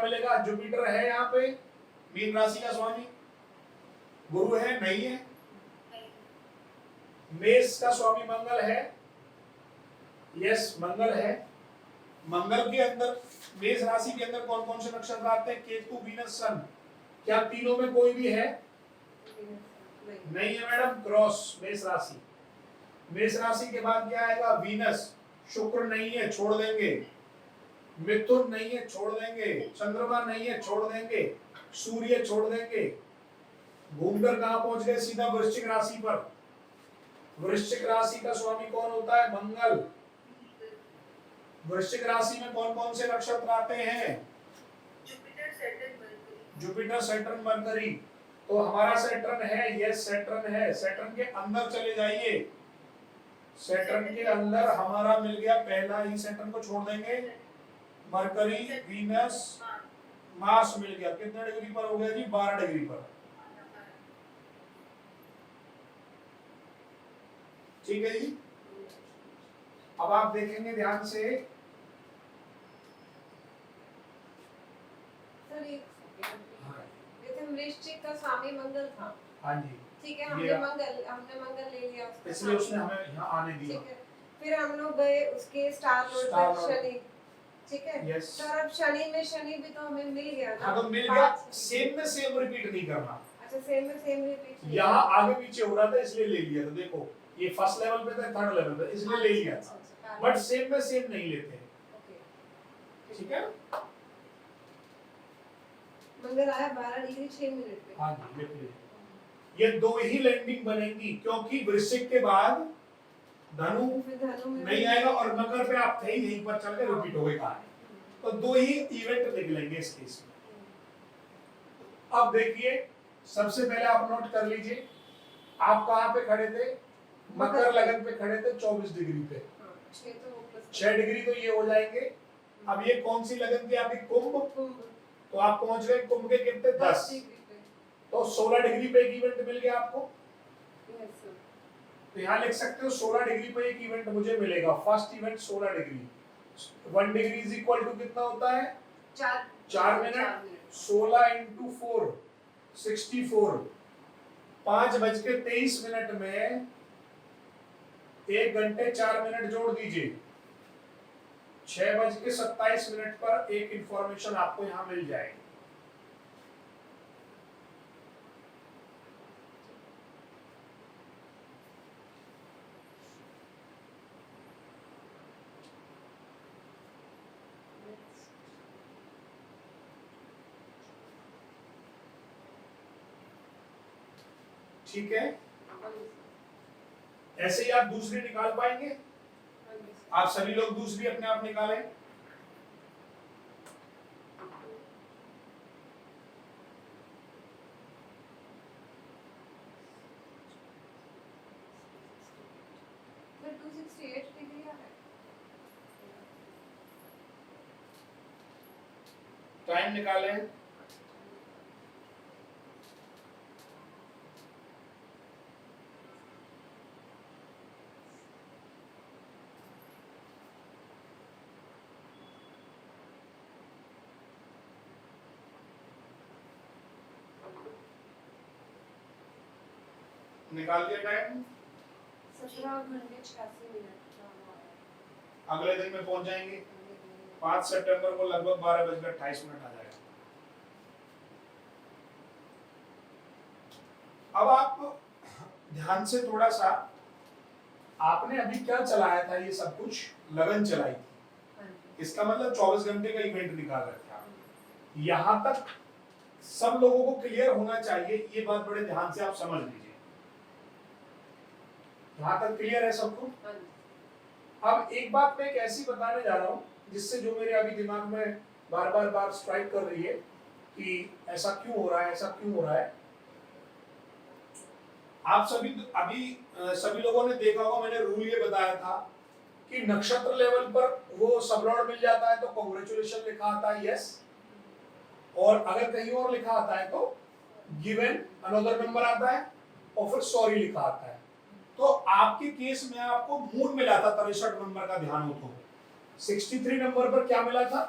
मिलेगा? जुपिटर है यहाँ पे मीन राशि का स्वामी, गुरु है नहीं है, मेष का स्वामी मंगल है, यस मंगल है। मंगल के अंदर मेष राशि के अंदर कौन कौन से नक्षत्र आते हैं? केतु, वीनस, सन। क्या तीनों में कोई भी है? नहीं है मैडम, क्रॉस मेष राशि। मेष राशि के बाद क्या आएगा? वीनस। शुक्र नहीं है, छोड़ देंगे। मिथुन नहीं है, छोड़ देंगे। चंद्रमा नहीं है, छोड़ देंगे। सूर्य छोड़ देंगे। घूमकर कहां पहुंच गए? सीधा वृश्चिक राशि पर। वृश्चिक राशि का स्वामी कौन होता है? मंगल। वृश्चिक राशि में कौन कौन से नक्षत्र आते हैं? Jupiter, Saturn, mercury. तो हमारा सैटर्न है, यस सैटर्न है। सैटर्न के अंदर चले जाइए। सैटर्न के अंदर हमारा मिल गया पहला ही, सैटर्न को छोड़ देंगे। मरकरी, वीनस, मार्स मिल गया। कितने डिग्री पर हो गया जी? 12 डिग्री पर। ठीक है जी। अब आप देखेंगे ध्यान से, वृश्चिक का स्वामी मंगल था। हाँ जी ठीक है, हमने मंगल ले लिया, इसलिए उसने हमें यहाँ आने दिया। ठीक है, फिर हम लोग गए उसके स्टार लॉर्ड पर शनि। ठीक है, यस। तो अब शनि में शनि भी तो हमें मिल गया ना। हाँ तो मिल गया, सेम में सेम रिपीट नहीं करना। अच्छा, सेम में सेम रिपीट। यहाँ आगे पीछे हो रहा था इसलिए ले लिया था। देखो ये फर्स्ट लेवल पे था, थर्ड लेवल पे, इसलिए ले लिया था। बट सेम में सेम नहीं लेते। ठीक है, मंगल आया 12 डिग्री 6 मिनट पे। हाँ जी लिख लीजिए। ये दो ही लैंडिंग बनेंगी, क्योंकि वृश्चिक के बाद धनु नहीं आएगा और मकर पे आप थे ही यहीं पर चल के रिपीट हो गई कहानी। तो दो ही इवेंट लिख लेंगे इस केस में। अब देखिए, सबसे पहले आप नोट कर लीजिए, आप कहां पे खड़े थे? मकर लगन पे खड़े थे 24 डिग्री पे। 6 डिग्री तो ये हो जाएंगे। अब ये कौन सी लगन थी आपकी? कुंभ। तो आप पहुंच गए कुंभ के कितने? 10। तो 16 डिग्री पे एक इवेंट मिल गया आपको। तो यहाँ लिख सकते हो 16 डिग्री पे एक इवेंट मुझे मिलेगा। First event 16 degree. 1 degree is equal to कितना होता है? 4 मिनट। 16 इंटू 4 64। 5:23 में 1 घंटे 4 मिनट जोड़ दीजिए। 6:27 पर एक इंफॉर्मेशन आपको यहाँ मिल जाएगी। ठीक है, ऐसे ही आप दूसरी निकाल पाएंगे? आप सभी लोग दूसरी अपने आप निकालें। फिर 268 डिग्री आ रहा है। टाइम निकालें। निकाल दिया टाइम? 17 घंटे 86 मिनट। अगले दिन में पहुंच जाएंगे। 5 सितंबर को लगभग 12:28 आ जाएगा। अब आप ध्यान से थोड़ा सा, आपने अभी क्या चलाया था? ये सब कुछ लगन चलाई थी। इसका मतलब 24 घंटे का इवेंट निकाल रखा। यहां तक सब लोगों को क्लियर होना चाहिए, ये बात बड़े ध्यान से आप समझ लीजिए। यहां तक क्लियर है सबको? अब एक बात मैं एक ऐसी बताने जा रहा हूं जिससे जो मेरे अभी दिमाग में बार स्ट्राइक कर रही है कि ऐसा क्यों हो रहा है, ऐसा क्यों हो रहा है। आप सभी लोगों ने देखा होगा, मैंने रूल ये बताया था कि नक्षत्र लेवल पर वो सबलॉर्ड मिल जाता है तो कांग्रेचुलेशन लिखा आता है, यस, और अगर कहीं और लिखा आता है तो गिवन अनदर नंबर आता है और फिर सॉरी लिखा आता है। तो आपके केस में आपको मून मिला था 63 नंबर का, ध्यान हो तो 63 नंबर पर क्या मिला था?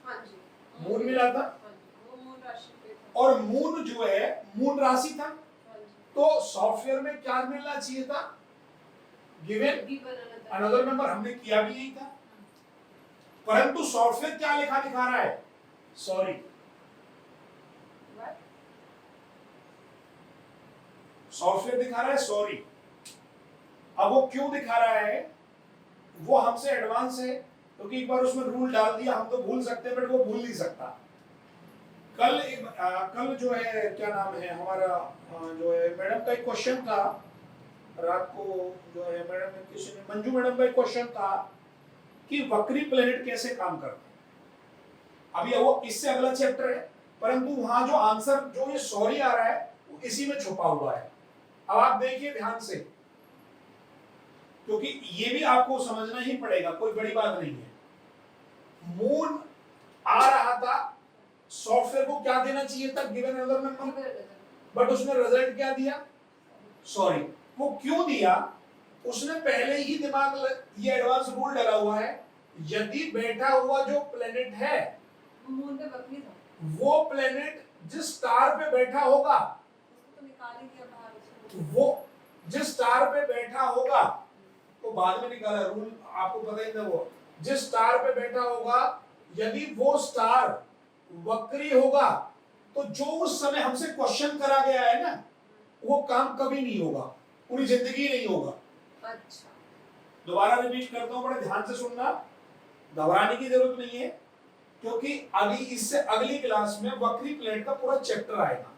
हाँ जी। मून मिला था, हाँ जी, वो मून राशि पे था। और मून जो है मून राशि था, हाँ जी। तो सॉफ्टवेयर में क्या मिलना चाहिए था? गिवन गिवन अनदर नंबर, हमने किया भी यही था, परंतु सॉफ्टवेयर क्या लिखा दिखा रहा है? सॉरी। व्हाट? सॉफ्टवेयर दिखा रहा है सॉरी। अब वो क्यों दिखा रहा है? वो हमसे एडवांस है, क्योंकि एक बार उसमें रूल डाल दिया, हम तो भूल सकते हैं बट वो भूल नहीं सकता। कल जो है क्या नाम है हमारा, जो है मैडम का एक क्वेश्चन था रात को, जो है मैडम ने किसी ने मंजू मैडम का एक क्वेश्चन था कि वक्री प्लेनेट कैसे काम करते हैं। अभी वो इससे अगला चैप्टर है, परंतु वहां जो आंसर जो ये सॉरी आ रहा है वो इसी में छुपा हुआ है। अब आप देखिए ध्यान से, क्योंकि ये भी आपको समझना ही पड़ेगा, कोई बड़ी बात नहीं है। मून आ रहा था, सॉफ्टवेयर को क्या देना चाहिए था? गिवन अनदर नंबर, बट उसने रिजल्ट क्या दिया? सॉरी। वो क्यों दिया? उसने पहले ही ये एडवांस रूल डाला हुआ है, यदि बैठा हुआ जो प्लेनेट है मून पे बकरी था, वो प्लेनेट जिस स्टार पे बैठा होगा, उसको तो निकाल ही दिया बाहर उसको। वो जिस स्टार पे बैठा होगा, तो बाद में निकाला रूल, आपको पता ही था, वो जिस स्टार पे बैठा होगा यदि वो स्टार वक्री होगा, तो जो उस समय हमसे क्वेश्चन करा गया है ना, वो काम कभी नहीं होगा, पूरी जिंदगी नहीं होगा। अच्छा, दोबारा रिपीट करता हूं, बड़े ध्यान से सुनना, घबराने की जरूरत नहीं है, क्योंकि अभी इससे अगली क्लास में वक्री प्लेनेट का पूरा चैप्टर आएगा,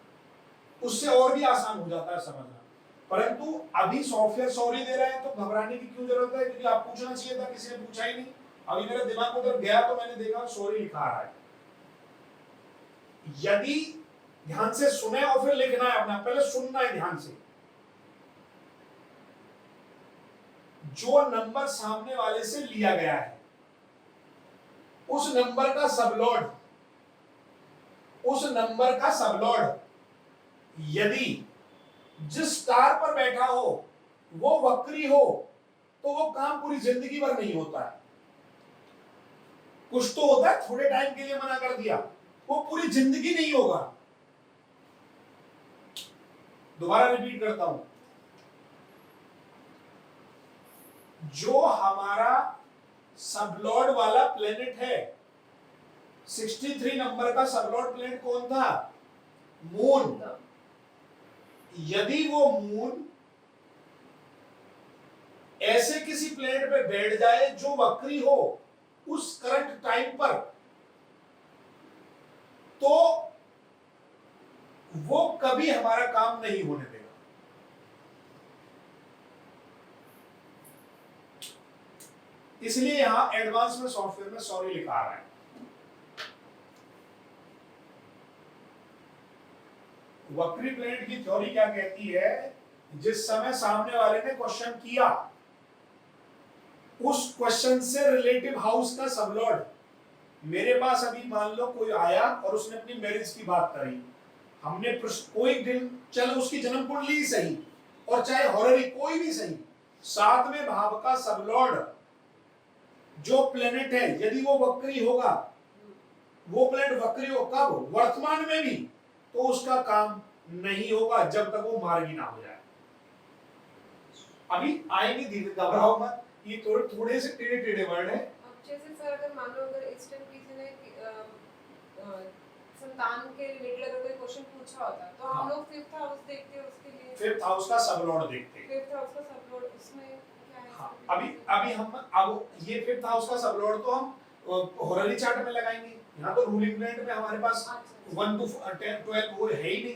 उससे और भी आसान हो जाता है समझना। परंतु अभी सॉफ्टवेयर सॉरी दे रहा है तो घबराने की क्यों जरूरत है? क्योंकि आप पूछना चाहिए था, किसी ने पूछा ही नहीं। अभी मेरे दिमाग उधर गया तो मैंने देखा सॉरी लिखा आ रहा है। यदि ध्यान से सुने और फिर लिखना है अपना, पहले सुनना है ध्यान से। जो नंबर सामने वाले से लिया गया है उस नंबर का सबलॉर्ड यदि जिस स्टार पर बैठा हो वो वक्री हो, तो वो काम पूरी जिंदगी भर नहीं होता है। कुछ तो होता है, थोड़े टाइम के लिए मना कर दिया, वो पूरी जिंदगी नहीं होगा। दोबारा रिपीट करता हूं, जो हमारा सबलॉर्ड वाला प्लेनेट है, 63 नंबर का सबलॉर्ड प्लेनेट कौन था? मून। यदि वो मून ऐसे किसी प्लेनेट पे बैठ जाए जो वक्री हो उस करंट टाइम पर, तो वो कभी हमारा काम नहीं होने देगा। इसलिए यहां एडवांस में सॉफ्टवेयर में सॉरी लिखा आ रहा है। वक्री प्लेनेट की थ्योरी क्या कहती है? जिस समय सामने वाले ने क्वेश्चन किया, उस क्वेश्चन से रिलेटिव हाउस का सबलॉर्ड, मेरे पास अभी मान लो कोई आया और उसने अपनी मैरिज की बात करी, हमने कोई दिन, चलो उसकी जन्म कुंडली ही सही और चाहे हॉररी कोई भी सही, 7वें भाव का सबलॉर्ड जो प्लेनेट है यदि वो वक्री होगा, वो प्लेनेट वक्री हो कब? वर्तमान में भी, तो उसका काम नहीं होगा जब तक वो मार्गी ना हो जाए। अभी आएंगे धीरे, घबराओ मत, ये थोड़े से टेढ़े टेढ़े वर्ड है। अब जैसे सर अगर मान लो अगर इस टाइम किसी ने संतान के रिलेटेड अगर कोई क्वेश्चन पूछा होता तो हम लोग फिफ्थ हाउस देखते हैं उसके लिए, फिफ्थ हाउस का सबलॉर्ड देखते हैं। फिफ्थ हाउस का सबलॉर्ड उसमें क्या है? हाँ, अभी हम अब ये फिफ्थ हाउस का सबलॉर्ड तो हम हॉररी चार्ट में लगाएंगे। यहाँ तो रूलिंग प्लेनेट में हमारे पास 1 to 12 वो है ही नहीं,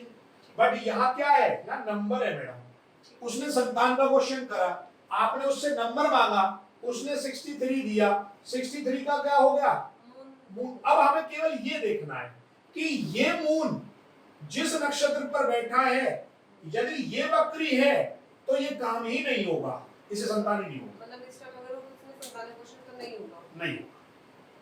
बट यहाँ क्या है? यहाँ नंबर है मैडम। उसने संतान का क्वेश्चन करा, आपने उससे नंबर मांगा, उसने 63 दिया, 63 का क्या हो गया? मून। अब हमें केवल ये देखना है कि ये मून जिस नक्षत्र पर बैठा है यदि ये वक्री है तो ये काम ही नहीं होगा, इसे संतान ही नहीं होगा। मतलब इस टाइम अगर उसने संतान का क्वेश्चन तो नहीं होगा, नहीं होगा,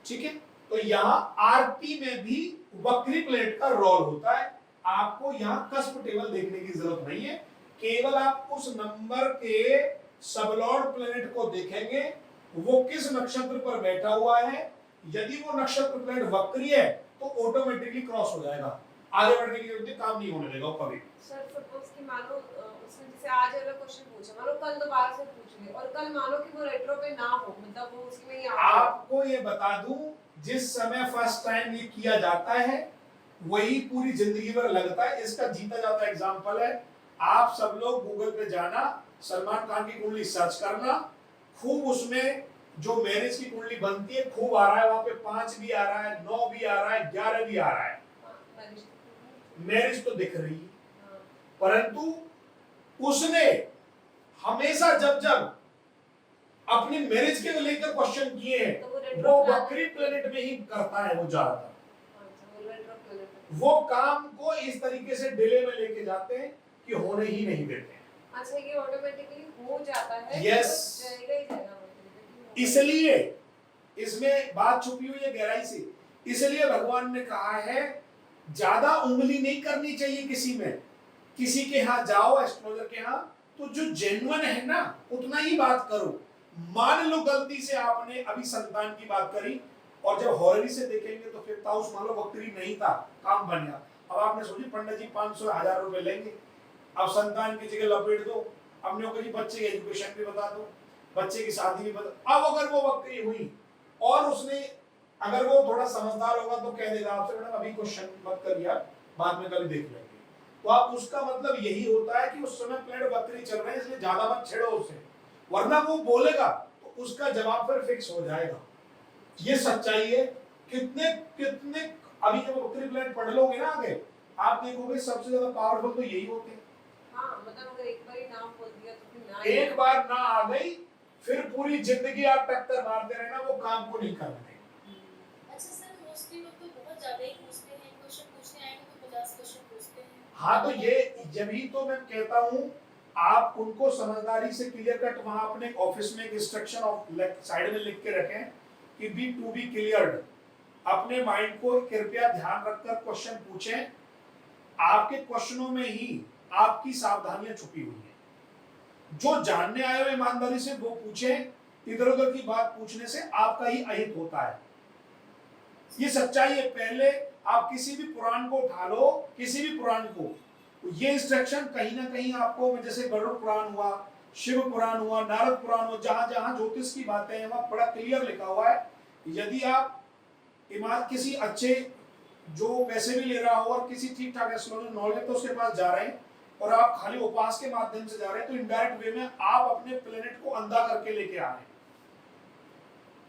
ठीक है। तो यहाँ आरपी में भी वक्री प्लेनेट का रोल होता है। आपको यहाँ कस्प टेबल देखने की जरूरत नहीं है, केवल आप उस नंबर के सबलॉर्ड प्लेनेट को देखेंगे, वो किस नक्षत्र पर बैठा हुआ है। यदि वो नक्षत्र प्लेनेट वक्री है तो ऑटोमेटिकली क्रॉस हो जाएगा, आगे बढ़ने की जरूरत नहीं, काम नहीं होने देगा वो कभी। सर सपोज कि मानो उसने जैसे आज वाला क्वेश्चन पूछा, मानो कल दोबारा से पूछ ले, और कल मानो कि वो रेट्रो पे ना हो, मतलब वो उसमें ही आ गया। आपको ये बता दूं, जिस समय फर्स्ट टाइम ये किया जाता है वही पूरी जिंदगी भर लगता है। इसका जीता जाता एग्जांपल है, आप सब लोग गूगल पे जाना, सलमान खान की कुंडली सर्च करना, खूब उसमें जो मैरिज की कुंडली बनती है खूब आ रहा है, वहां पे 5 भी आ रहा है, 9 भी आ रहा है, 11 भी आ रहा है, मैरिज तो दिख रही है। परंतु उसने हमेशा जब जब अपनी मैरिज के लेकर क्वेश्चन किए हैं, तो वो बकरी प्लेनेट में ही करता है वो ज्यादातर। वो काम को इस तरीके से डिले में लेके जाते हैं कि होने ही नहीं देते हैं। अच्छा, ये ऑटोमेटिकली हो जाता है। Yes. तो जाएगा ही जाएगा, इसलिए इसमें बात छुपी हुई है गहराई से। इसलिए भगवान ने कहा है ज्यादा उंगली नहीं करनी चाहिए किसी में। किसी के यहाँ जाओ, एस्ट्रोलॉजर के यहाँ, तो जो जेन्युइन है ना उतना ही बात करो। मान लो गलती से आपने अभी संतान की बात करी और जब हॉररी से देखेंगे तो 5th हाउस मान लो वक्री नहीं था, काम बन गया। अब आपने सोची पंडित जी 500-1000 रुपए लेंगे, अब संतान की जगह लपेट दो, हमने कहा जी बच्चे की एजुकेशन भी बता दो, बच्चे की शादी भी बता। अब अगर वो वक्री हुई और उसने, अगर वो थोड़ा समझदार होगा तो कह देगा आपसे मैडम अभी क्वेश्चन मत करिए, बाद में कभी देख लेंगे। तो आप उसका मतलब यही होता है कि उस समय प्लेनेट वक्री चल रहे हैं, इसलिए ज्यादा मत छेड़ो उसे, वरना वो बोलेगा तो उसका जवाब फिर फिक्स हो जाएगा। ये सच्चाई है। कितने कितने अभी जब वक्री प्लेनेट पढ़ लोगे ना आगे, आप देखोगे सबसे ज्यादा पावरफुल तो यही होते हैं। हाँ, मतलब अगर एक बार ही नाम बोल दिया तो फिर ना, एक बार ना आ गई फिर पूरी जिंदगी आप टक्कर मारते रहना, वो काम को नहीं करते। अच्छा सर, मोस्टली लोग तो बहुत ज्यादा ही पूछते हैं, क्वेश्चन पूछने आएंगे तो 50 क्वेश्चन पूछते हैं। हाँ, तो ये जभी तो मैं कहता हूँ आप उनको समझदारी से क्लियर कट वहां अपने ऑफिस में एक इंस्ट्रक्शन ऑफ साइड में लिख के रखें कि बी टू बी क्लियर्ड। अपने माइंड को कृपया ध्यान रखकर क्वेश्चन पूछें। आपके क्वेश्चनों में ही आपकी सावधानियां छुपी हुई हैं। जो जानने आए हो ईमानदारी से वो पूछें, इधर उधर की बात पूछने से आपका ही अहित होता है। ये सच्चाई है। पहले आप किसी भी पुराण को उठा लो, किसी भी पुराण को, ये इंस्ट्रक्शन कहीं ना कहीं आपको, जैसे गरुड़ पुराण हुआ, शिव पुराण हुआ, नारद पुराण हुआ, जहां जहां ज्योतिष की बातें हैं वहां बड़ा क्लियर लिखा हुआ है। यदि आप ईमान किसी अच्छे जो पैसे भी ले रहा हो और किसी ठीक ठाक एस्ट्रोलॉजर नॉलेज तो उसके पास जा रहे हैं और आप खाली उपास के माध्यम से जा रहे हैं, तो इनडायरेक्ट वे में आप अपने प्लेनेट को अंधा करके लेके आ रहे हैं।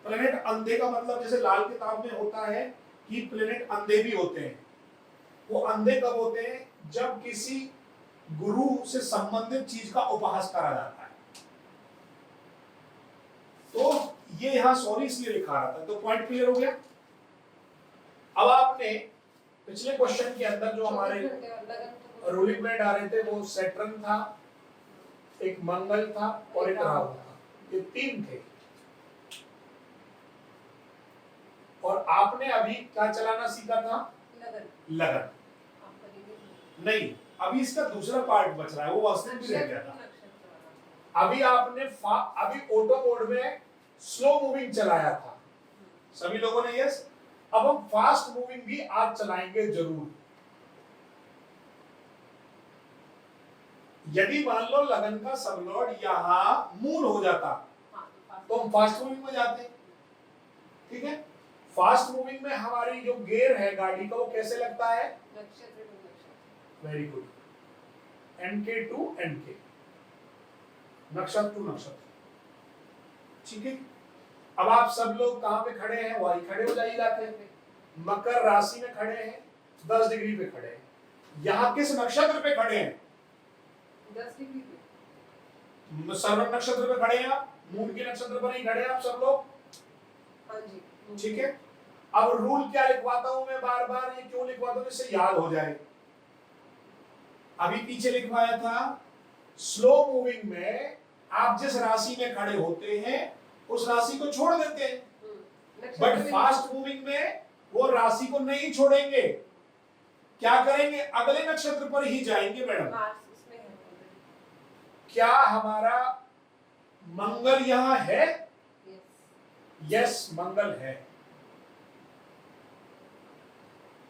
प्लेनेट अंधे का मतलब जैसे लाल किताब में होता है कि प्लेनेट अंधे भी होते हैं। वो अंधे कब होते हैं? जब किसी गुरु से संबंधित चीज का उपहास करा जाता है। तो ये यहां सॉरी इसलिए लिखा रहा था। तो पॉइंट क्लियर हो गया। अब आपने पिछले क्वेश्चन के अंदर जो हमारे रूलिंग प्लैनेट आ रहे थे वो सैटर्न था, एक मंगल था और एक राहु था। ये 3 थे। और आपने अभी क्या चलाना सीखा था? लगन। नहीं, अभी इसका दूसरा पार्ट बच रहा है, वो वास्तव में रह गया था। अभी आपने अभी ऑटो मोड में स्लो मूविंग चलाया था सभी लोगों ने। यस, अब हम फास्ट मूविंग भी आज चलाएंगे जरूर। यदि मान लो लगन का सबलॉर्ड यहां मून हो जाता तो हम फास्ट मूविंग में जाते। ठीक है, फास्ट मूविंग में हमारी जो गियर है गाड़ी का वो कैसे लगता है? वेरी गुड, एनके टू एनके, नक्षत्र टू नक्षत्र। ठीक है, अब आप सब लोग कहां पे खड़े हैं? वही खड़े हो जाइए जाके। मकर राशि में खड़े हैं, 10 डिग्री पे खड़े हैं। यहां किस नक्षत्र पे खड़े हैं? 10 डिग्री पे। सर्व नक्षत्र पे खड़े हैं आप, मून के नक्षत्र पर ही खड़े हैं आप सब लोग। हाँ जी, ठीक है, अब रूल क्या लिखवाता हूं मैं बार बार, ये क्यों लिखवाता हूं? जिससे याद हो जाए। अभी पीछे लिखवाया था स्लो मूविंग में आप जिस राशि में खड़े होते हैं उस राशि को छोड़ देते हैं, बट फास्ट मूविंग में वो राशि को नहीं छोड़ेंगे। क्या करेंगे? अगले नक्षत्र पर ही जाएंगे। मैडम, क्या हमारा मंगल यहां है? यस, मंगल है।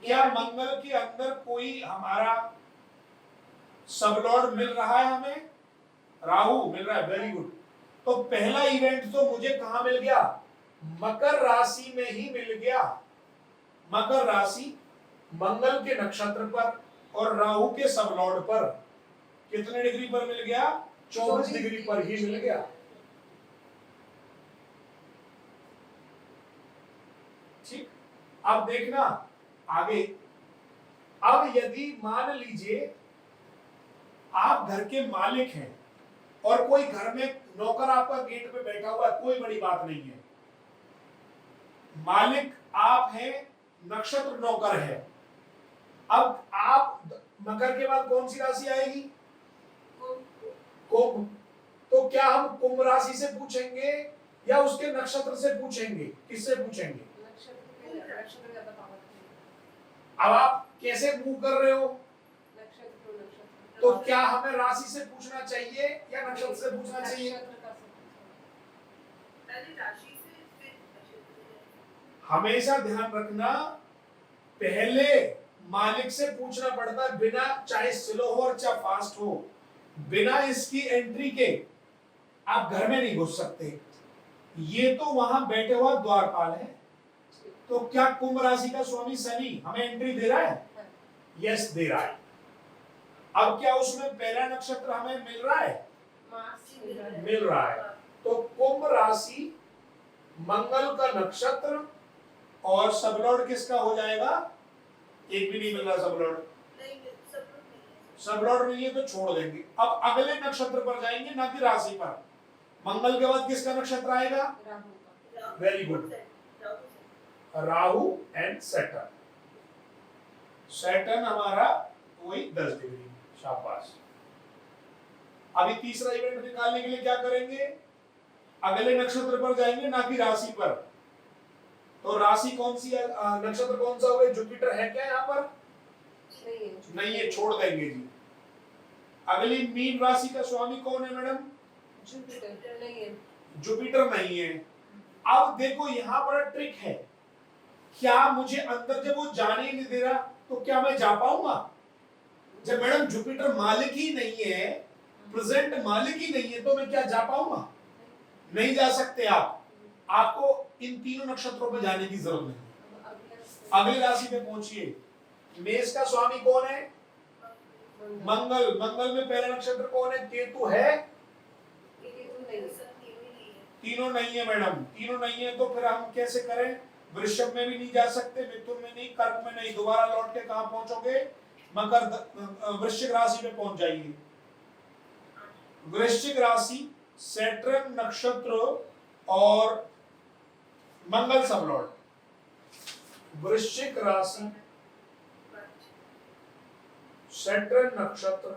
क्या मंगल के अंदर कोई हमारा सबलॉर्ड मिल रहा है हमें? राहु मिल रहा है, वेरी गुड। तो पहला इवेंट तो मुझे कहां मिल गया? मकर राशि में ही मिल गया। मकर राशि, मंगल के नक्षत्र पर और राहु के सबलॉर्ड पर कितने डिग्री पर मिल गया? 24 डिग्री पर ही मिल गया। ठीक, अब देखना आगे। अब यदि मान लीजिए आप घर के मालिक हैं और कोई घर में नौकर आपका गेट पे बैठा हुआ है, कोई बड़ी बात नहीं है, मालिक आप हैं, नक्षत्र नौकर है। अब आप मकर के बाद कौन सी राशि आएगी? कुंभ। तो क्या हम कुंभ राशि से पूछेंगे या उसके नक्षत्र से पूछेंगे? किससे पूछेंगे? नक्षत्र ज्यादा पावर। अब आप कैसे मूव कर रहे हो? तो क्या हमें राशि से पूछना चाहिए या नक्षत्र से पूछना चाहिए? हमेशा ध्यान रखना, पहले मालिक से पूछना पड़ता है, बिना, चाहे स्लो हो और चाहे फास्ट हो, बिना इसकी एंट्री के आप घर में नहीं घुस सकते। ये तो वहां बैठे हुआ द्वारपाल है। तो क्या कुंभ राशि का स्वामी शनि हमें एंट्री दे रहा है? यस, दे रहा है। अब क्या उसमें पहला नक्षत्र हमें मिल रहा है? मिल रहा है। तो कुंभ राशि, मंगल का नक्षत्र और सबलॉर्ड किसका हो जाएगा? एक भी नहीं मिल रहा सबलॉर्ड। सबलॉर्ड नहीं है तो छोड़ देंगे। अब अगले नक्षत्र पर जाएंगे, ना कि राशि पर। मंगल के बाद किसका नक्षत्र आएगा? Very good, Rahu and Saturn. Saturn हमारा वही 10 डिग्री। शाबाश। अभी तीसरा इवेंट निकालने के लिए क्या करेंगे? अगले नक्षत्र पर जाएंगे, ना कि राशि पर। तो राशि कौन सी है? नक्षत्र कौन सा होगा? जुपिटर है क्या यहाँ पर? नहीं है, छोड़ देंगे जी। अगली मीन राशि का स्वामी कौन है मैडम? जुपिटर नहीं है। जुपिटर नहीं है। अब देखो यहाँ बड़ा ट्रिक है। क्या मुझे अंदर, जब वो जाने ही नहीं दे रहा, तो क्या मैं जा पाऊंगा? जब मैडम जुपिटर मालिक ही नहीं है, प्रेजेंट मालिक ही नहीं है, तो मैं क्या जा पाऊंगा? नहीं जा सकते आप। आपको इन तीनों नक्षत्रों पे जाने की जरूरत नहीं। अगली राशि पे पहुंचिए। मेष का स्वामी कौन है? मंगल। मंगल में पहला नक्षत्र कौन है? केतु है? तीनों नहीं है मैडम, तीनों नहीं है। तो फिर हम कैसे करें? वृषभ में भी नहीं जा सकते, मिथुन में नहीं, कर्क में नहीं। दोबारा लौट के कहां पहुंचोगे? मकर, वृश्चिक राशि में पहुंच जाइए। वृश्चिक राशि, सैटर्न नक्षत्र और मंगल सबलॉर्ड। वृश्चिक राशि, सैटर्न नक्षत्र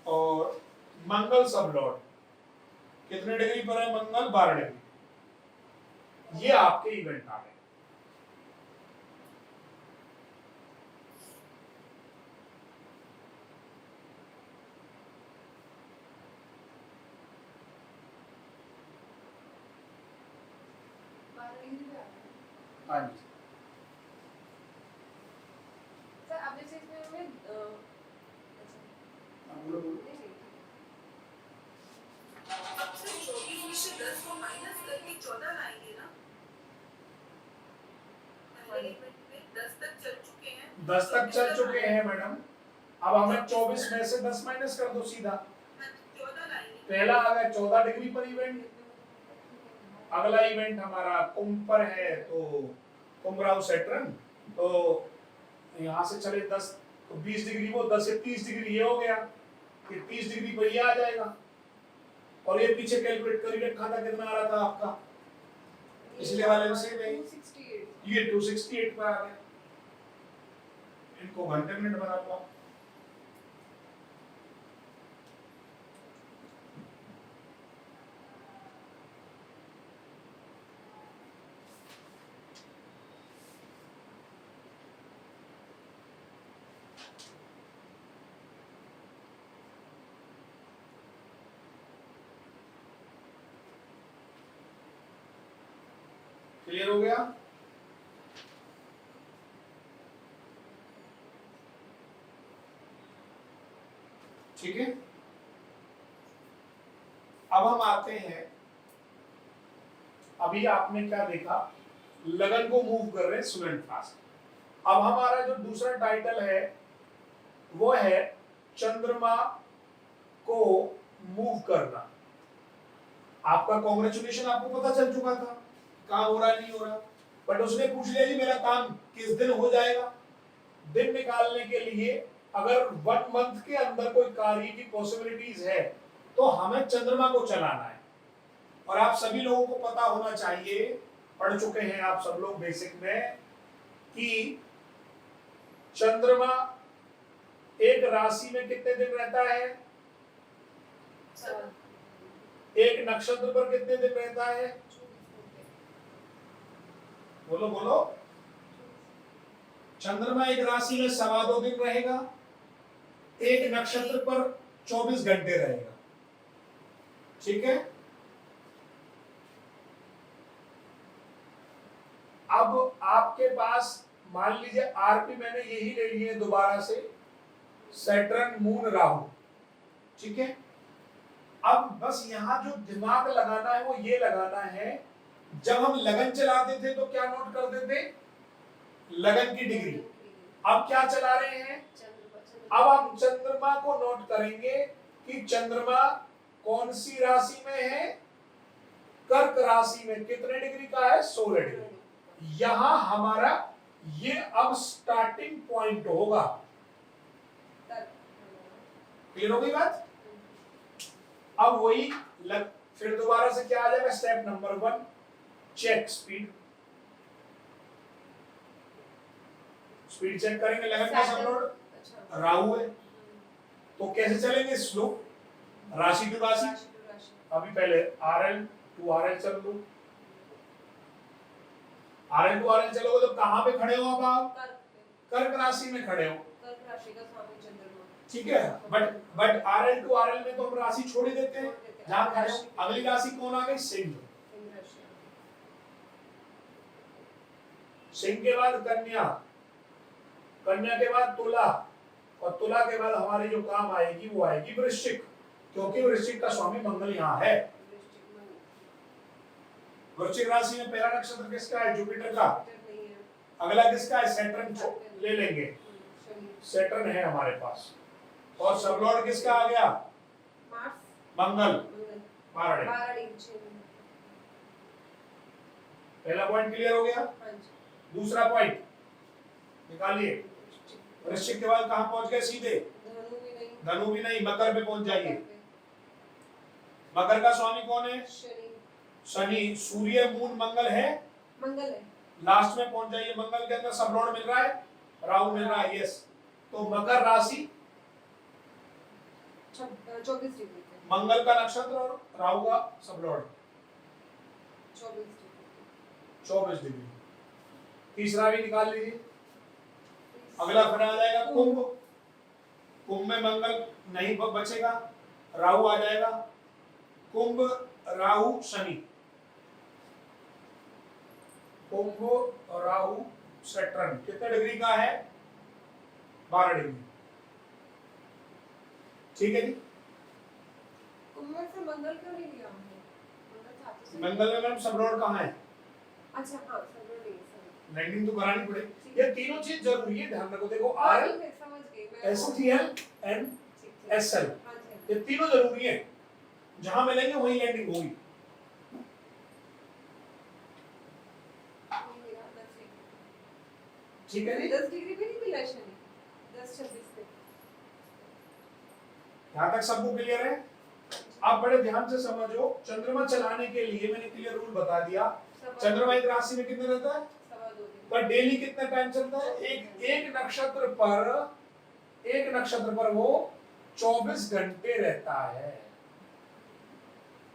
और मंगल सबलॉर्ड। कितने डिग्री पर है मंगल? 12 डिग्री। ये आपके इवेंट आ गए। हाँ जी सर, अब जैसे इसमें हमें बोलो बोलो। सबसे 24 में से 10 को माइनस करके 14 लाएंगे ना? पहले इवेंट में 10 तक चल चुके हैं। 10 तक चल चुके हैं मैडम। अब हमें 24 में से 10 माइनस कर दो सीधा। 14 लाएंगे। पहला आ गया 14 डिग्री पर इवेंट। अगला इवेंट हमारा कुंभ पर है, तो कुंभ राहु सैटर्न। तो यहाँ से चले 10, तो 20 डिग्री, वो 10 से 30 डिग्री ये हो गया। ये 30 डिग्री पर ये आ जाएगा। और ये पीछे कैलकुलेट करके रखा था, कितना आ रहा था आपका पिछले वाले में से? 268। ये 268 पर आ गया। इनको घंटे मिनट बना लो। क्लियर हो गया? ठीक है, अब हम आते हैं, अभी आपने क्या देखा, लगन को मूव कर रहे हैं स्टूडेंट फास्ट। अब हमारा जो दूसरा टाइटल है वो है चंद्रमा को मूव करना। आपका कॉन्ग्रेचुलेशन, आपको पता चल चुका था काम हो रहा नहीं हो रहा, बट उसने पूछ लिया जी मेरा काम किस दिन हो जाएगा। दिन निकालने के लिए अगर 1 मंथ के अंदर कोई कार्य की पॉसिबिलिटीज है तो हमें चंद्रमा को चलाना है। और आप सभी लोगों को पता होना चाहिए, पढ़ चुके हैं आप सब लोग बेसिक में, कि चंद्रमा एक राशि में कितने दिन रहता है, एक नक्षत्र पर कितने दिन रहता है, बोलो बोलो। चंद्रमा एक राशि में 2.25 दिन रहेगा, एक नक्षत्र पर 24 घंटे रहेगा। ठीक है, अब आपके पास मान लीजिए आरपी मैंने यही ले लिए दोबारा से, सैटर्न मून राहु। ठीक है, अब बस यहां जो दिमाग लगाना है वो ये लगाना है, जब हम लगन चलाते थे तो क्या नोट करते थे, लगन की डिग्री। अब क्या चला रहे हैं, अब हम चंद्रमा को नोट करेंगे कि चंद्रमा कौन सी राशि में है, कर्क राशि में कितने डिग्री का है, 16 डिग्री। यहां हमारा ये अब स्टार्टिंग पॉइंट होगा। क्लियर हो गई बात। अब वही फिर दोबारा से क्या आ जाएगा, step number 1, check speed. Speed check करेंगे, लगन का सब नोड राहु है तो कैसे चलेंगे, स्लो, राशि टू राशि। अभी पहले RL टू RL चल लो, RL टू RL चलोगे तो कहां पे खड़े हो आप कर्क राशि में खड़े हो। ठीक है, बट RL टू RL में तो हम राशि छोड़ ही देते हैं जहां खड़े हो। अगली राशि कौन आ गई, सिंह। सिंह के बाद कन्या, कन्या के बाद तुला, और तुला के बाद हमारी जो काम आएगी वो आएगी वृश्चिक, क्योंकि वृश्चिक का स्वामी मंगल यहाँ है। वृश्चिक राशि में पहला नक्षत्र किसका है, जुपिटर का। अगला किसका है, सैटर्न ले लेंगे, सैटर्न है हमारे पास। और सबलॉर्ड किसका आ गया, मंगल, 12 डिग्री। पहला पॉइंट क्लियर हो गया। दूसरा पॉइंट निकालिए, वृश्चिक के बाद कहां पहुंच गए, सीधे धनु भी नहीं, मकर पे पहुंच जाइए। मकर का स्वामी कौन है, शनि। सूर्य मून मंगल है, लास्ट में पहुंच जाइए। मंगल के अंदर सबलॉर्ड मिल रहा है, राहु मिल रहा है, यस। तो मकर राशि 24 डिग्री, मंगल का नक्षत्र और राहु का सबलॉर्ड 24 डिग्री। तीसरा भी निकाल लीजिए। अगला फिर आ जाएगा कुंभ। कुंभ में मंगल नहीं बचेगा, राहु आ जाएगा। कुंभ, राहु, शनि। कुंभ और राहु सैटर्न कितने डिग्री का है, 12 डिग्री। ठीक है जी। कुंभ में से मंगल क्यों नहीं लिया हमने, मंगल में मैम सबलॉर्ड कहाँ है, अच्छा हाँ सब नहीं है। लैंडिंग तो करानी पड़ेगी। ये तीनों चीज जरूरी है, ध्यान रखो। देखो RL, समझ गई मैं, STL एंड SL, ये तीनों जरूरी है। जहां मिलेंगे वहीं लैंडिंग होगी। ठीक है जी। 10 डिग्री भी नहीं मिला शनि, 10-26 पे। यहाँ तक सबको क्लियर है। आप बड़े ध्यान से समझो, चंद्रमा चलाने के लिए मैंने क्लियर रूल बता दिया। चंद्रमा एक राशि में कितने रहता है, 2.25 दिन। पर डेली कितना टाइम चलता है, एक नक्षत्र पर वो 24 घंटे रहता है।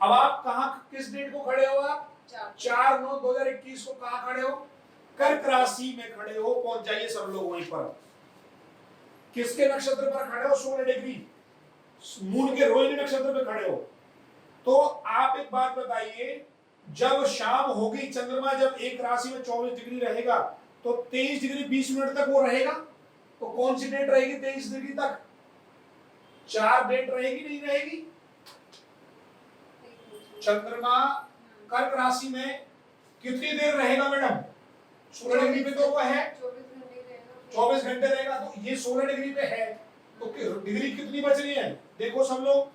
अब आप कहां, किस डेट को खड़े हो, आप 4/9/2021 को कहां खड़े हो, कर्क राशि में खड़े हो। पहुंच जाइए सब लोग वहीं पर। किसके नक्षत्र पर खड़े हो, 16 डिग्री मून के रोहिणी नक्षत्र पे खड़े हो। तो आप एक बात बताइए, जब शाम होगी, चंद्रमा जब एक राशि में 24 डिग्री रहेगा तो 23 डिग्री 20 मिनट तक वो रहेगा। तो कौन सी डेट रहेगी 23 डिग्री तक, 4 डेट रहेगी नहीं रहेगी? चंद्रमा कर्क राशि में कितनी देर रहेगा मैडम? 16 डिग्री पे तो वो है, 24 घंटे रहेगा। तो ये 16 डिग्री पे है, तो डिग्री कितनी बच रही है देखो सब लोग,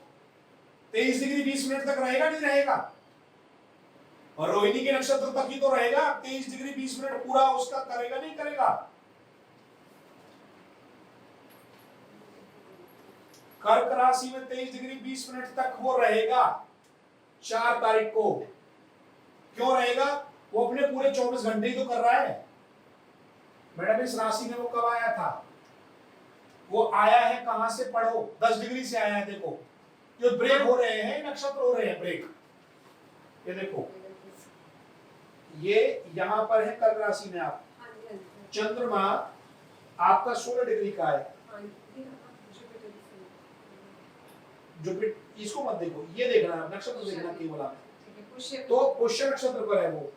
23 डिग्री 20 मिनट तक रहेगा नहीं रहेगा? और रोहिणी के नक्षत्र तक ही तो रहेगा, 23 डिग्री 20 मिनट पूरा उसका करेगा नहीं करेगा? कर्क राशि में 23 डिग्री 20 मिनट तक वो रहेगा 4 तारीख को। क्यों रहेगा? वो अपने पूरे 24 घंटे ही तो कर रहा है। मैडम इस राशि में वो कब आया था? वो आया है कहां से? पढ़ो, 10 डिग्री से आया है। देखो जो ब्रेक हो रहे हैं, नक्षत्र हो रहे हैं ब्रेक, ये देखो ये यहां पर है कर्क राशि में। आप चंद्रमा आपका 16 डिग्री का है, जुपिटर इसको मत देखो, ये देखना नक्षत्र देखना केवल आप। तो पुष्य नक्षत्र पर है वो,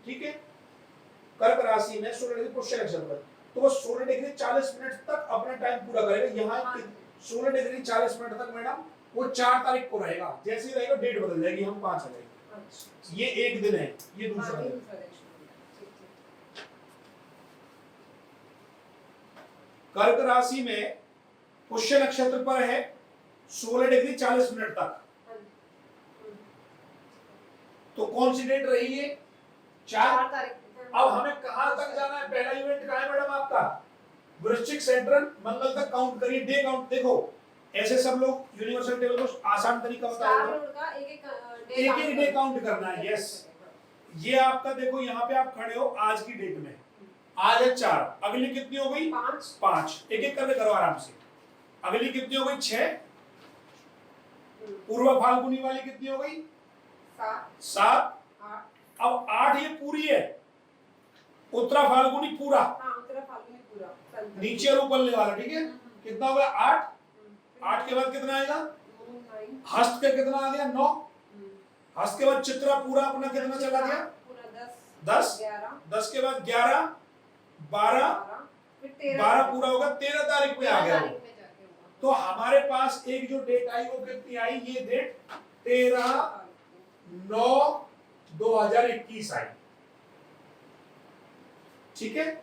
ठीक है, कर्क राशि में 16 डिग्री पुष्य नक्षत्र पर। तो वो 16 डिग्री 40 मिनट तक अपना टाइम पूरा करेगा। यहाँ 16 डिग्री 40 मिनट तक मैडम वो 4 तारीख को रहेगा। जैसे ही रहेगा डेट बदल जाएगी, हम 5 आ जाएंगे। ये एक दिन है, ये दूसरा दिन। कर्क राशि में पुष्य नक्षत्र पर है 16 डिग्री 40 मिनट तक। तो कौन सी डेट रही है? 4 तारीख। अब हमें कहां तक जाना है? पहला इवेंट कहां है मैडम आपका? वृश्चिक सेंट्रल मंगल तक काउंट करिए, डे काउंट। देखो ऐसे सब लोग यूनिवर्सल टेबल को आसान तरीका बताऊंगा, एक एक डे काउंट करना है। यस, ये आपका देखो यहाँ पे आप खड़े हो आज की डेट में, आज है 4, अगली कितनी हो गई? 5। एक एक करके करो आराम से। अगली कितनी हो गई? 6। पूर्व फाल्गुनी वाली कितनी हो गई? 7। अब 8 ये पूरी है, उत्तरा फाल्गुनी पूरा, नीचे और ऊपर वाला, ठीक है। कितना हो गया? 8। 8 के बाद कितना आएगा? हस्त का कितना आ गया? 9। हस्त के बाद चित्रा पूरा अपना कितना चला गया? 10। 10 के बाद 11, 12 पूरा होगा, 13 तारीख पे आ गया। तो हमारे पास एक जो डेट आई वो कितनी आई? ये डेट 13/9/2021 आई, ठीक है।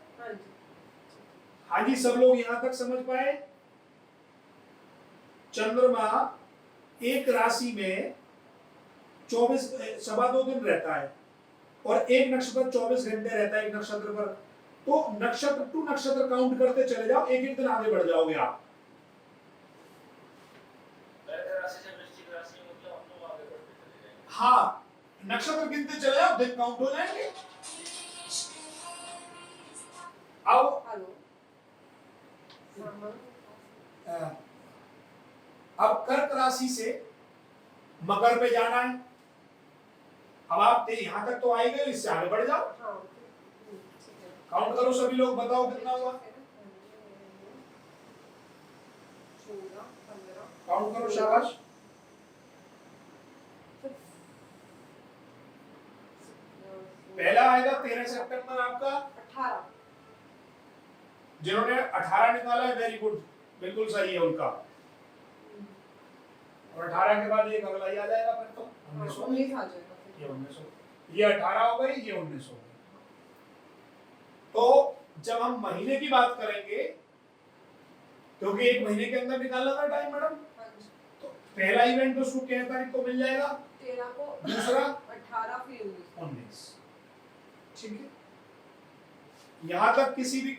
हाँ जी, सब लोग यहां तक समझ पाए? चंद्रमा एक राशि में 2.25 दिन रहता है और एक नक्षत्र 24 घंटे रहता है एक नक्षत्र पर। तो नक्षत्र टू नक्षत्र काउंट करते चले जाओ, एक एक दिन आगे बढ़ जाओगे आप। हाँ, नक्षत्र गिनते चले जाओ, दिन काउंट हो जाएंगे। अब कर्क राशि से मकर पे जाना है। अब आप यहां तक तो आए गए, इससे आगे बढ़ जाओ। काउंट करो सभी लोग, बताओ कितना हुआ? काउंट करो, शाबाश। पहला आएगा 13 सितंबर आपका 18। जिन्होंने 18 निकाला है वेरी गुड, बिल्कुल सही है उनका। और 18 के बाद एक अगला ही आ जाएगा, फिर तो 19 आ जाएगा। ये 19, ये 18 हो गई, ये 19 हो गई। तो जब हम महीने की बात करेंगे, क्योंकि एक महीने के अंदर निकालना था टाइम मैडम, तो पहला इवेंट तो उसको कितने तारीख को मिल जाएगा? 13 को, दूसरा 18 फिर 19, ठीक है। यहां तक किसी भी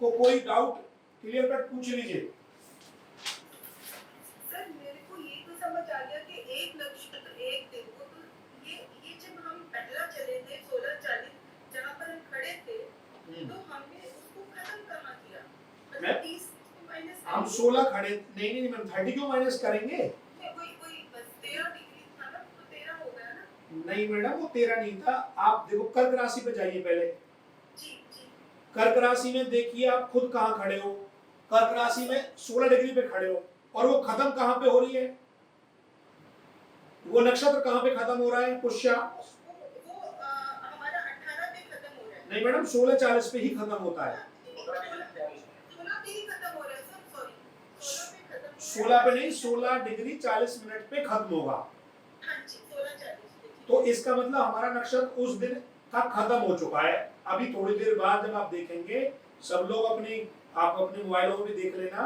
को कोई डाउट क्लियर कट पूछ लीजिए। सर मेरे को ये तो समझ आ गया कि एक नक्षत्र एक दिन को, तो ये जब हम पहला चले थे 16:40 जहाँ पर हम खड़े थे, तो हमने उसको खत्म कहाँ किया? मतलब 30 माइनस हम 16 खड़े नहीं मैम, 30 क्यों माइनस करेंगे? कोई बस 13 डिग्री था ना, तो 13 हो गया ना। नहीं मैडम, वो 13 नहीं था। आप देखो कर्क राशि पे जाइए पहले। जी। कर्क राशि में देखिए आप खुद कहां खड़े हो। कर्क राशि में 16 डिग्री पे खड़े हो, और वो खत्म कहां पे हो रही है? वो नक्षत्र कहां पे खत्म हो रहा है? पुष्या। वो हमारा 18 पे खत्म हो रहा है। नहीं मैडम, 16:40 पे ही खत्म होता है। 16 पे ही खत्म हो रहा है सर, सॉरी 16 पे खत्म 16 पे नहीं, 16 डिग्री 40 मिनट पे खत्म होगा। हाँ जी 16:40 तो इसका मतलब हमारा नक्षत्र उस दिन का खत्म हो चुका है। अभी थोड़ी देर बाद जब आप देखेंगे, सब लोग आप अपने मोबाइलों में भी देख लेना।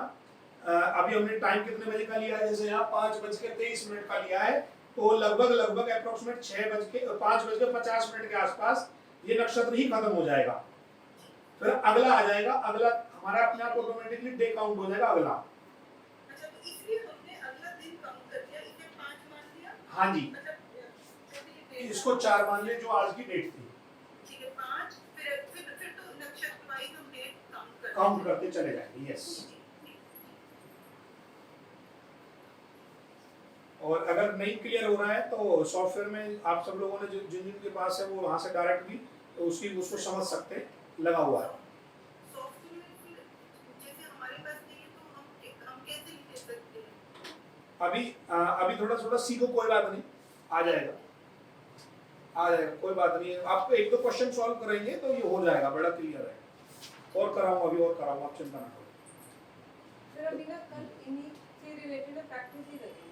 अभी हमने टाइम कितने बजे का लिया है, जैसे यहाँ 5:23 का लिया है, तो लगभग अप्रोक्सीमेट 5:50 के आसपास ये नक्षत्र ही खत्म हो जाएगा। फिर अगला आ जाएगा, अगला हमारा अपने आप ऑटोमेटिकली डे काउंट हो जाएगा अगला। अच्छा, तो इसलिए हमने अगला दिन काउंट कर दिया, इसे 5 मान लिया। हाँ जी, मतलब इसको 4 मान लिया जो आज की डेट थी। ठीक है 5, फिर तो नक्षत्र वाइज हम डेट काउंट करते चले जाएंगे। यस। और अगर नहीं क्लियर हो रहा है तो सॉफ्टवेयर में आप सब लोगों ने जिन जिन के पास है वो वहां से डायरेक्ट भी तो उसको समझ सकते हैं, लगा हुआ है। सॉफ्टवेयर जैसे हमारे पास नहीं है तो हम कैसे लिख सकते हैं? अभी थोड़ा सीखो, कोई बात नहीं, आ जाएगा कोई बात नहीं है। आप एक दो क्वेश्चन सॉल्व करेंगे तो ये हो जाएगा, बड़ा क्लियर है। और कराऊं आप चिंता ना करो। फिर अभी ना कल इन्हीं से रिलेटेड प्रैक्टिस ही करेंगे।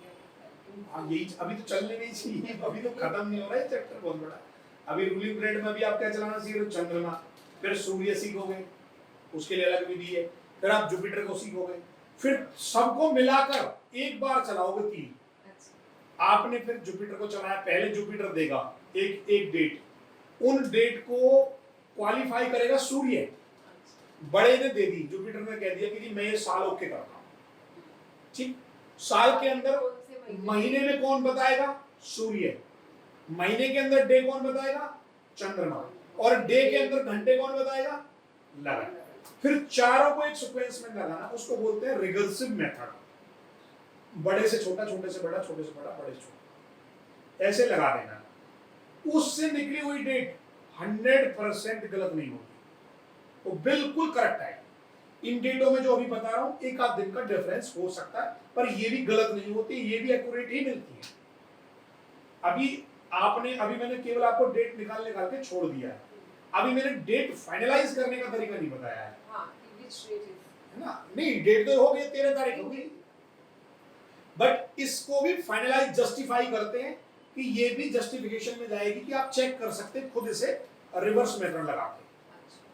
हाँ, यही अभी तो चलने नहीं चाहिए, अभी तो खत्म नहीं हो रहा है चैप्टर बहुत बड़ा। अभी रूलिंग प्लेनेट में भी आप क्या चलाना सीख रहे हो, चंद्रमा, फिर सूर्य सीखोगे, उसके लिए अलग विधि है, फिर आप जुपिटर को सीखोगे, फिर सबको मिलाकर एक बार चलाओगे 3। आपने फिर जुपिटर को चलाया, पहले जुपिटर देगा एक डेट, उन डेट को क्वालिफाई करेगा सूर्य, बड़े ने दे दी, जुपिटर ने कह दिया कि जी मैं ये साल ओके करता हूं। ठीक, साल के अंदर महीने में कौन बताएगा, सूर्य, महीने के अंदर डे कौन बताएगा, चंद्रमा, और डे के अंदर घंटे कौन बताएगा, लगन। फिर चारों को एक सीक्वेंस में लगाना, उसको बोलते हैं रिकर्सिव मेथड। बड़े से छोटा, छोटे से बड़ा, छोटे से बड़ा, बड़े से छोटा, ऐसे लगा देना। उससे निकली हुई डेट 100% गलत नहीं होगी, वो बिल्कुल करेक्ट है। इन डेटों में जो अभी बता रहा हूं, एक आध दिन का डिफरेंस हो सकता है, पर ये भी गलत नहीं होती, ये भी एक्यूरेट ही मिलती है। अभी मैंने केवल आपको डेट निकाल के छोड़ दिया है। अभी मैंने डेट फाइनलाइज करने का तरीका नहीं बताया है। हाँ, है ना, नहीं डेट तो हो गई, 13 तारीख हो गई, बट इसको भी फाइनलाइज जस्टिफाई करते हैं कि ये भी जस्टिफिकेशन में जाएगी कि आप चेक कर सकते हैं खुद इसे रिवर्स मेथड लगा के।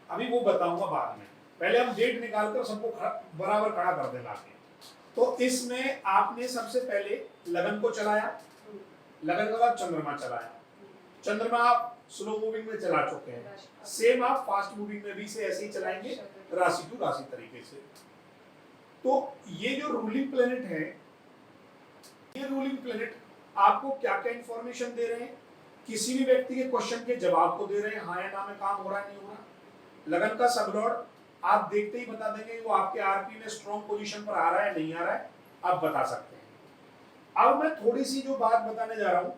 अभी वो बताऊंगा बाद में, पहले हम डेट निकालकर सबको बराबर खड़ा कर देना। तो इसमें आपने सबसे पहले लगन को चलाया, लगन के बाद चंद्रमा चलाया, चंद्रमा आप स्लो मूविंग में चला चुके हैं, सेम आप फास्ट मूविंग में भी से ऐसे ही चलाएंगे, राशि टू राशि तरीके से। तो ये जो रूलिंग प्लेनेट है, ये रूलिंग प्लेनेट आपको क्या क्या इंफॉर्मेशन दे रहे हैं, किसी भी व्यक्ति के क्वेश्चन के जवाब को दे रहे हैं, हाँ या ना में काम हो रहा है नहीं हो रहा। लगन का सबलॉर्ड आप देखते ही बता देंगे वो आपके आरपी में स्ट्रॉन्ग पोजीशन पर आ रहा है नहीं आ रहा है, आप बता सकते हैं। अब मैं थोड़ी सी जो बात बताने जा रहा हूं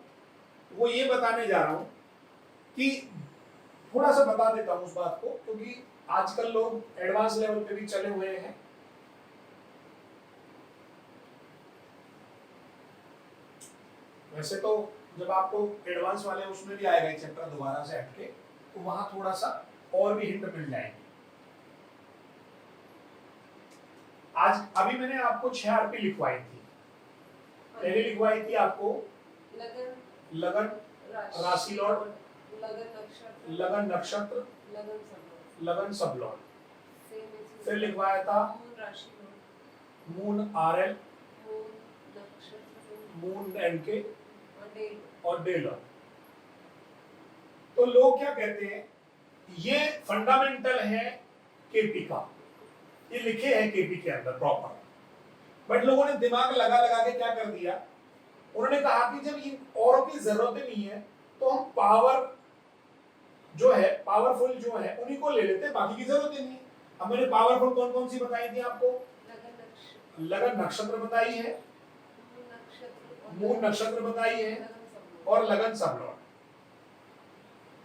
वो ये बताने जा रहा हूं कि थोड़ा सा बता देता हूं उस बात को, क्योंकि आजकल लोग एडवांस लेवल पे भी चले हुए हैं। वैसे तो जब आपको एडवांस वाले उसमें भी आएगा चैप्टर दोबारा से हटके, तो वहां थोड़ा सा और भी हिंट मिल जाएंगे। आज अभी मैंने आपको 6 आरपी लिखवाई थी, पहले लिखवाई थी आपको लगन राशि लॉर्ड, लगन नक्षत्र, लगन सब लॉर्ड, फिर लिखवाया था मून आरएल, मून एनके और डे लॉर्ड। तो लोग क्या कहते हैं, ये फंडामेंटल है केपी का, ये लिखे हैं केपी के अंदर प्रॉपर, बट लोगों ने दिमाग लगा के क्या कर दिया, उन्होंने कहा कि जब इन औरों की जरूरत नहीं है तो हम पावर जो है, पावरफुल जो है उन्हीं को ले लेते हैं, बाकी की जरूरत ही नहीं। अब मैंने पावरफुल कौन कौन सी बताई थी आपको, लगन नक्षत्र बताई है, मून नक्षत्र बताई है, और लगन सब लॉर्ड,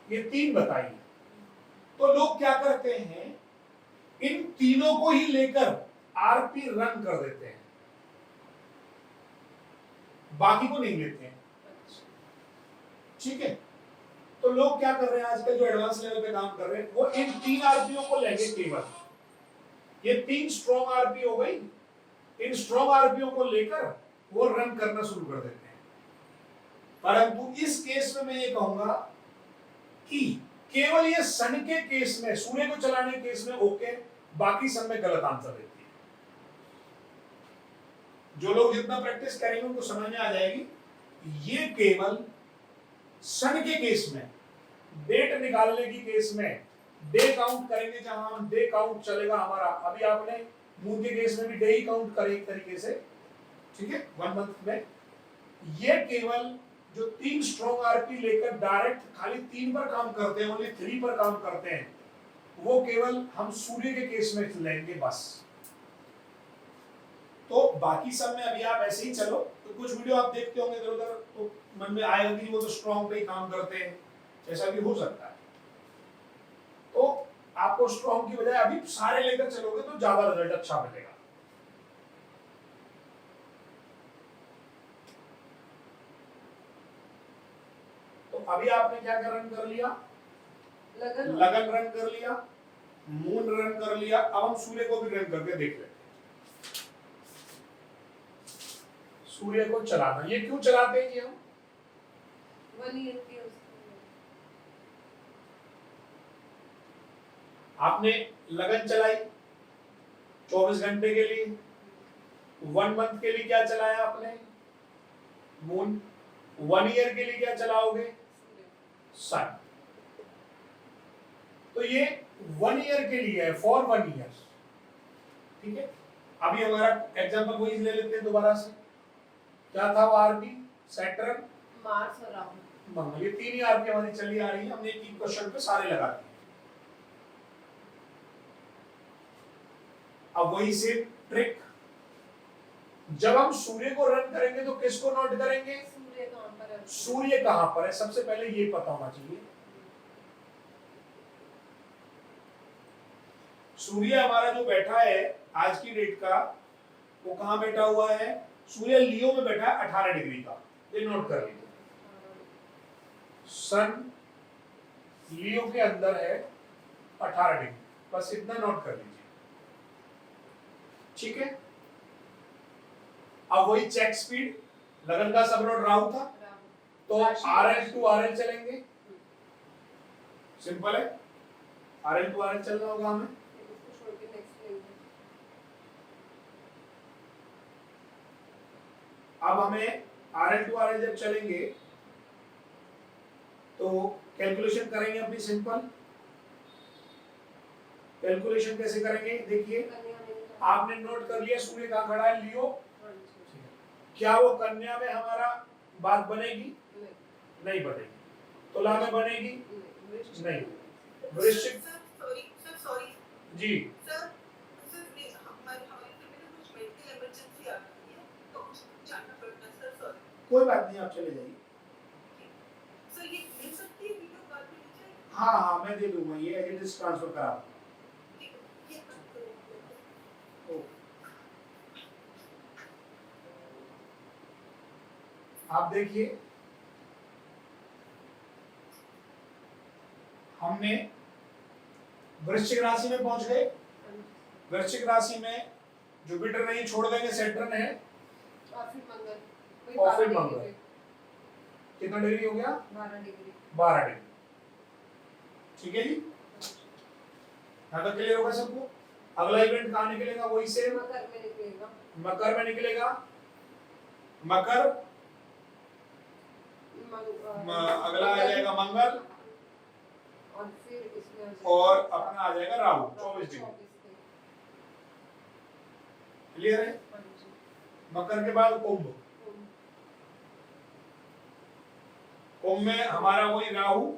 ये 3 बताई है। तो लोग क्या करते हैं, इन तीनों को ही लेकर आरपी रन कर देते हैं, बाकी को नहीं लेते हैं। ठीक है, तो लोग क्या कर रहे हैं आजकल जो एडवांस लेवल पे काम कर रहे हैं, वो इन 3 आरपीओ को लेंगे केवल, ये 3 स्ट्रॉन्ग आरपी हो गई, इन स्ट्रॉन्ग आरपीओ को लेकर वो रन करना शुरू कर देते हैं। परंतु इस केस में मैं ये कहूंगा कि केवल ये सन के केस में, सूर्य को चलाने के केस में ओके, बाकी सब में गलत आंसर देती है। जो लोग जितना प्रैक्टिस करेंगे उनको समझ में आ जाएगी। ये केवल सन के केस में, डेट निकालने की केस में डे काउंट करेंगे, जहां हम डे काउंट चलेगा हमारा। अभी आपने मून के केस में भी डे ही काउंट करे एक तरीके से, ठीक है, 1 मंथ में। ये केवल जो 3 स्ट्रॉन्ग आरपी लेकर डायरेक्ट खाली 3 पर काम करते हैं, ओनली 3 पर काम करते हैं, वो केवल हम सूर्य के केस में लेंगे बस। तो बाकी सब में अभी आप ऐसे ही चलो। तो कुछ वीडियो आप देखते होंगे इधर उधर, तो मन में आएगा कि वो तो स्ट्रॉन्ग पे ही काम करते हैं, ऐसा भी हो सकता है। तो आपको स्ट्रॉन्ग की बजाय अभी सारे लेकर चलोगे तो ज्यादा रिजल्ट अच्छा मिलेगा। तो अभी आपने क्या रन कर लिया, लगन रन कर लिया, मून रन कर लिया। अब हम सूर्य को भी रन करके देख लेते हैं। सूर्य को चलाना, ये क्यों चलाते हैं जी हम? 1 ईयर की उसकी आपने लगन चलाई 24 घंटे के लिए, 1 मंथ के लिए क्या चलाया आपने? मून। 1 ईयर के लिए क्या चलाओगे? सन। तो ये 1 ईयर के लिए है, फॉर 1 ईयर, ठीक है। अभी हमारा एग्जांपल वही ले लेते हैं दोबारा से। क्या था वो आरपी? सैटर्न, मार्स और राहु, मंगल, ये 3 ही आरपी हमारी चली आ रही है। हमने एक ही क्वेश्चन पे सारे लगा दिए। अब वही से ट्रिक, जब हम सूर्य को रन करेंगे तो किसको नोट करेंगे? सूर्य कहां पर है? सूर्य कहां पर है, सबसे पहले ये पता होना चाहिए। सूर्य हमारा जो बैठा है आज की डेट का, वो कहां बैठा हुआ है? सूर्य लियो में बैठा है 18 डिग्री का, ये नोट कर लीजिए। सन लियो के अंदर है 18 डिग्री, बस इतना नोट कर लीजिए, ठीक है। अब वही चेक स्पीड, लगन का सब नोड राहु था, तो RL टू RL चलेंगे, सिंपल है। RL टू RL चलना होगा हमें। इसको छोड़ के नेक्स्ट लेंगे। अब हमें RL टू RL जब चलेंगे तो कैलकुलेशन करेंगे अपनी सिंपल। कैलकुलेशन कैसे करेंगे? देखिए, कन्या में आपने नोट कर लिया सूर्य कहाँ खड़ा है, लियो। हाँ जी। क्या वो कन्या में हमारा बात बनेगी? नहीं, नहीं बनेगी। तुला में बनेगी? नहीं, नहीं। वृश्चिक, सॉरी जी सर, हमारे कुछ मेडिकल इमरजेंसी आ गई है, तो मुझे जाना पड़ता है सर, सॉरी कोई बात नहीं, आप चले जाइए। सर। ये मिल सकती है वीडियो बाद में मुझे? हाँ हाँ, मैं दे दूंगा, ये एजेंट ट्रांसफर करा दूंगा। ठीक है, ये काम करो। ओ, आप देखिए, हमने वृश्चिक राशि में पहुंच गए। वृश्चिक राशि में जुपिटर नहीं, छोड़ देंगे, सैटर्न है, और फिर मंगल, कोई और फिर 12 मंगल। डिग्री कितना डिग्री हो गया? पे, 12 डिग्री। 12 डिग्री, ठीक है जी। यहाँ तक क्लियर होगा सबको? अगला इवेंट कहाँ निकलेगा? वही से मकर में निकलेगा। मकर में निकलेगा। मकर अगला आ जाएगा मंगल, और फिर इसमें आ जाएगा और अपना आ जाएगा राहु 24 डिग्री। 24 पे। क्लियर है? हाँ जी। मकर के बाद कुंभ। कुंभ में हमारा वही राहु,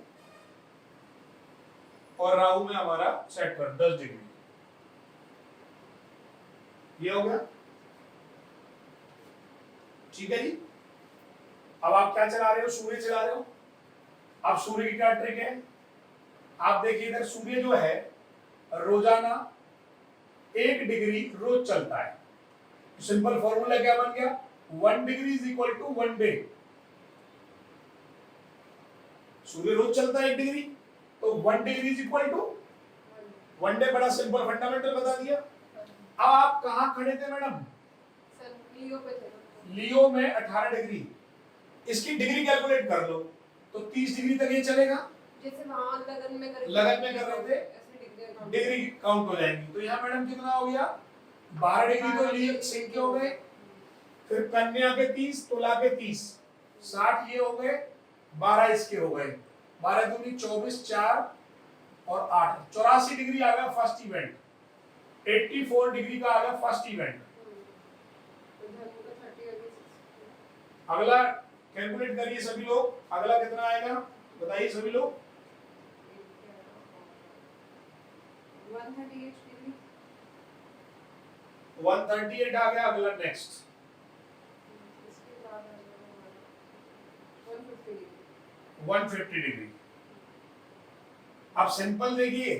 और राहु में हमारा सैटर्न 10 डिग्री। ये हो गया, ठीक है जी। अब आप क्या चला रहे हो? सूर्य चला रहे हो। अब सूर्य की क्या ट्रिक है? आप देखिए, इधर सूर्य जो है रोजाना 1 डिग्री रोज चलता है। सिंपल फॉर्मूला क्या बन गया? 1 degree is equal to 1 day. सूर्य रोज चलता है 1 डिग्री, तो 1 degree is equal to 1 day. बड़ा सिंपल फंडामेंटल बता दिया। अब आप कहां खड़े थे मैडम? सन लियो पे थे ना। लियो में 18 डिग्री, इसकी डिग्री कैलकुलेट कर लो तो 30 डिग्री तक ये चलेगा। जैसे वहाँ लगन में कर रहे थे, डिग्री काउंट हो जाएंगी। तो यहाँ मैडम कितना हो गया, 12 डिग्री तो लिए सिंक के हो गए, फिर कन्या के 30, तुला के 30, 60 ये हो गए, 12 इसके हो गए, 12 दूनी 24, 4 और 8, 84 डिग्री आ गया फर्स्ट इवेंट, 84 डिग्री का आ गया फर्स्ट इवेंट। अगला कैलकुलेट करिए सभी लोग, अगला कितना आएगा बताइए सभी लोग। 138 आ गया। अगला नेक्स्ट 150 डिग्री। अब सिंपल देखिए,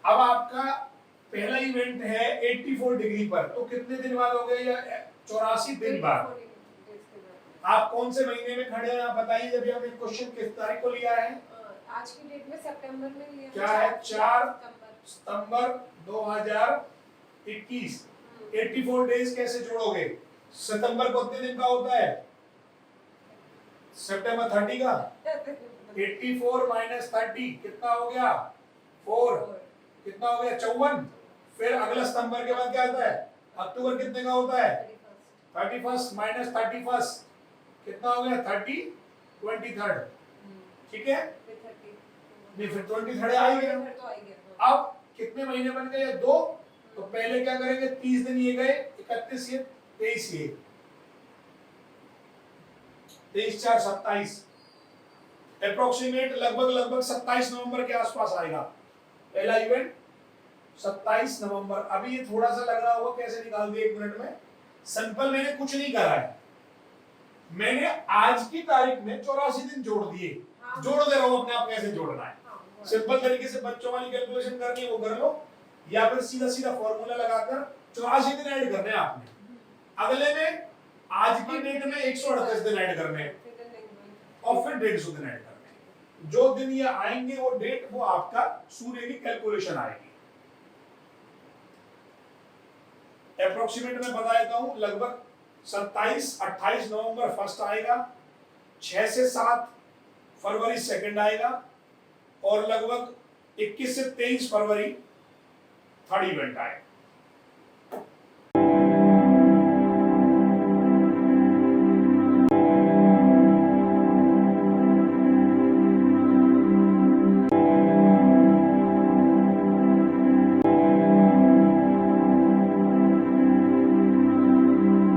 अब आपका पहला इवेंट है 84 डिग्री पर, तो कितने दिन बाद हो गए, या 84 दिन बाद। आप कौन से महीने में खड़े हैं आप बताइए, जब हमने क्वेश्चन किस तारीख को लिया है, आज की डेट में सितंबर में लिया। क्या है 4 सितंबर 2021। 84 डेज कैसे जोड़ोगे, सितंबर को कितने दिन का होता है, सितंबर 30 का, 84 माइनस 30 कितना हो गया 4, कितना हो गया 54। फिर अगला सितंबर के बाद क्या आता है, अक्टूबर कितने का होता है 31 माइनस 31 कितना हो गया 30, 23rd, ठीक है, नहीं फिर 23rd आ ही गया। अब कितने महीने बन गए, 2, तो पहले क्या करेंगे, 30 दिन ये गए, 31 ये, 23 ये, 23 4 27, अप्रोक्सीमेट लगभग 27 नवंबर के आसपास आएगा पहला इवेंट, 27 नवंबर। अभी ये थोड़ा सा लग रहा होगा कैसे निकाल दिया 1 मिनट में, सिंपल मैंने कुछ नहीं करा है, मैंने आज की तारीख में 84 दिन जोड़ दिए। हाँ। जोड़ दे रहा हूं अपने आप कैसे जोड़ना है, हाँ, सिंपल तरीके से बच्चों वाली कैलकुलेशन करनी है वो कर लो, या फिर सीधा सीधा फॉर्मूला लगाकर 84 दिन ऐड करने हैं आपने, अगले में आज की डेट में 138 दिन ऐड करने हैं और फिर 150 दिन ऐड करने हैं। जो दिन ये आएंगे वो डेट, वो आपका सूर्य की कैलकुलेशन आएगी। अप्रोक्सीमेट में बता देता हूं, लगभग 27-28 नवंबर फर्स्ट आएगा, 6 से 7 फरवरी सेकंड आएगा, और लगभग 21 से 23 फरवरी थर्ड इवेंट आएगा।